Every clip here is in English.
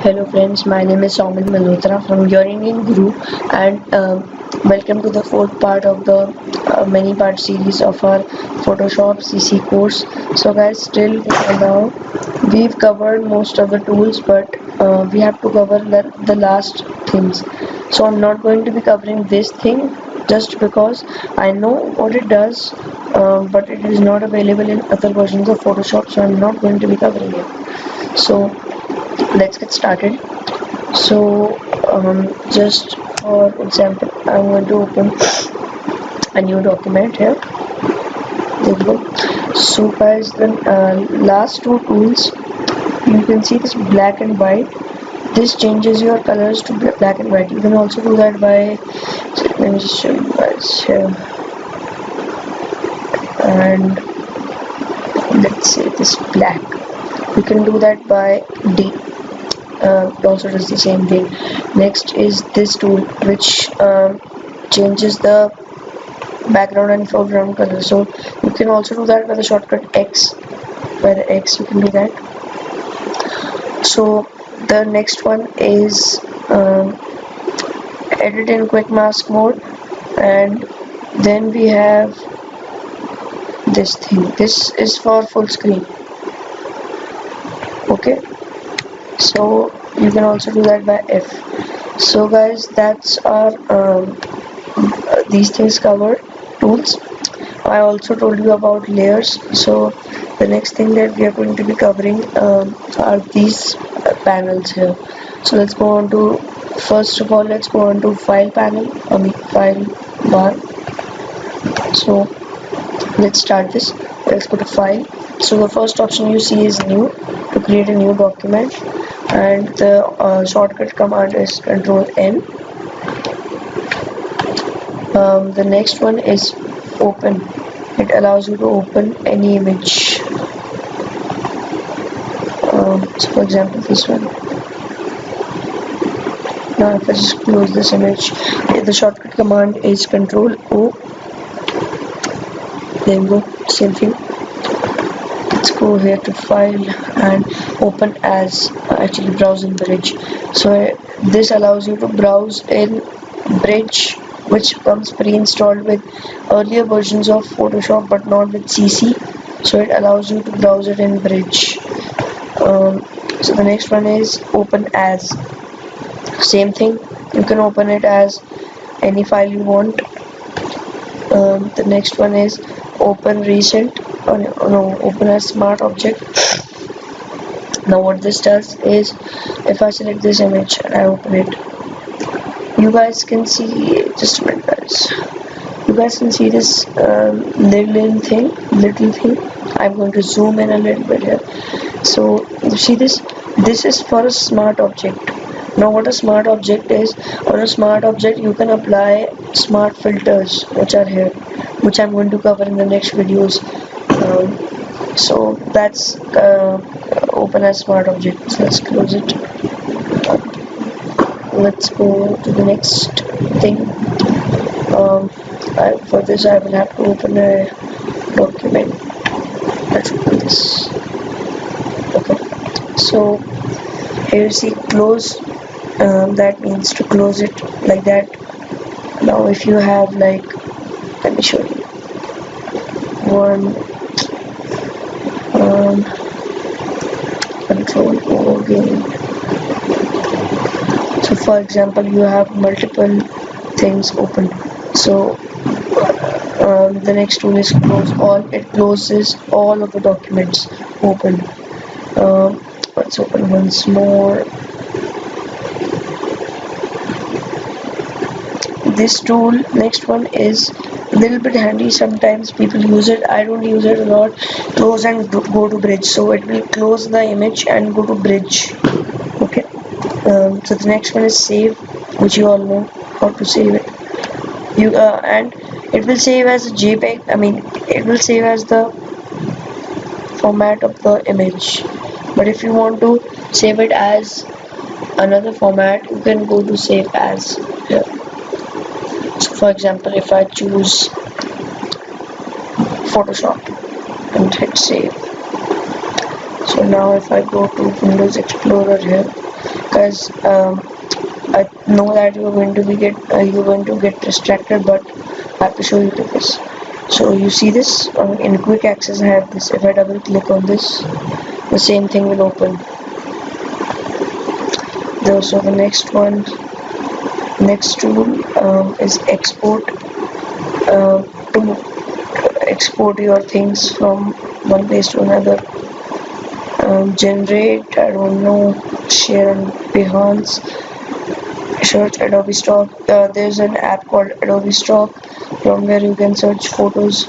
Hello friends, my name is Soumil Malhotra from your Indian Guru, and welcome to the fourth part of the many part series of our Photoshop CC course. So guys, till now we've covered most of the tools, but we have to cover the last things. So I'm not going to be covering this thing just because I know what it does, but it is not available in other versions of Photoshop, so I'm not going to be covering it. So let's get started. So just for example, I'm going to open a new document here. There you go. So guys, the last two tools, you can see this black and white. This changes your colors to black and white. You can also do that by, let me just show you guys here, and let's say this black, you can do that by D. It also does the same thing. Next is this tool, which changes the background and foreground color. So you can also do that by the shortcut X. By the X, you can do that. So the next one is edit in quick mask mode, and then we have this thing. This is for full screen. Okay. So you can also do that by F. So guys, that's our these things covered tools. I also told you about layers. So the next thing that we are going to be covering are these panels here. So let's go on to, first of all, let's go on to file panel, file bar. So let's start this. Let's go to file. So the first option you see is new, to create a new document, and the shortcut command is Control N. The next one is open. It allows you to open any image. So for example, this one. Now if I just close this image, the shortcut command is Control O. There we go, same thing. Let's go here to file and open as, actually browse in bridge. So this allows you to browse in bridge, which comes pre-installed with earlier versions of Photoshop but not with CC. So it allows you to browse it in bridge. So the next one is open as. Same thing, you can open it as any file you want. The next one is open recent, open as smart object. Now what this does is, if I select this image and I open it, you guys can see, just a minute guys, you guys can see this little thing. I'm going to zoom in a little bit here. So you see this is for a smart object. Now what a smart object is, on a smart object you can apply smart filters, which are here, which I'm going to cover in the next videos. So that's open as smart object. So let's close it. Let's go to the next thing. For this I will have to open a document. Let's open this. Okay, so here you see close. That means to close it like that. Now if you have, like, let me show you one, Control O again. So for example, you have multiple things open. So the next tool is close all. It closes all of the documents open. Let's open once more. This tool, next one, is a little bit handy. Sometimes people use it. I don't use it a lot. Close and go to bridge. So it will close the image and go to bridge. Okay. So the next one is save, which you all know how to save it. And it will save as a JPEG. I mean, it will save as the format of the image. But if you want to save it as another format, you can go to save as here. So for example, if I choose Photoshop and hit save, so now if I go to Windows Explorer here, because I know that you're going to get distracted, but I have to show you this. So you see this in quick access. I have this. If I double click on this, the same thing will open. So the next tool is export. To export your things from one place to another. Generate, I don't know, share on Behance, search Adobe Stock. There's an app called Adobe Stock from where you can search photos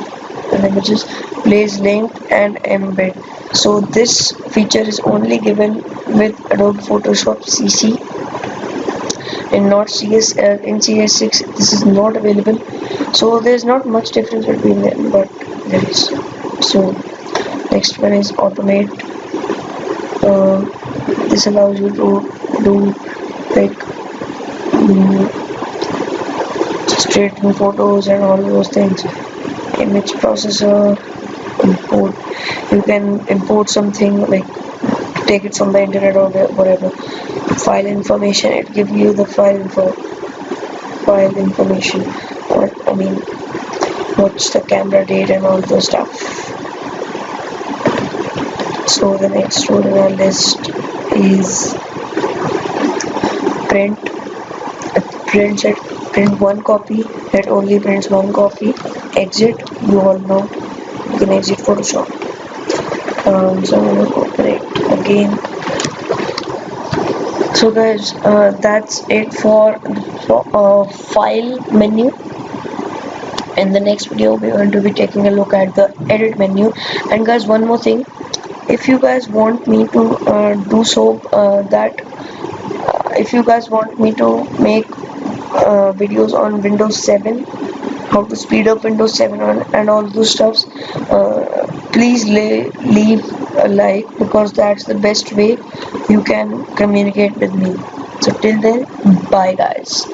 and images, place link and embed. So this feature is only given with Adobe Photoshop CC and not CS. In CS6 this is not available, so there's not much difference between them, but there is. So next one is automate. This allows you to do like straighten photos and all those things. Image processor, import. You can import something, like take it from the internet or whatever. File information, it gives you the file information, or I mean what's the camera date and all those stuff. So the next tool in our list is print. Print one copy. That only prints one copy. Exit, you all know, you can exit Photoshop. So I'm going to open it again. So guys, that's it for the file menu. In the next video we're going to be taking a look at the edit menu. And guys, one more thing, if you guys want me to do so that if you guys want me to make videos on Windows 7, how to speed up Windows 7 and all those stuffs, please leave a like, because that's the best way you can communicate with me. So till then, bye guys.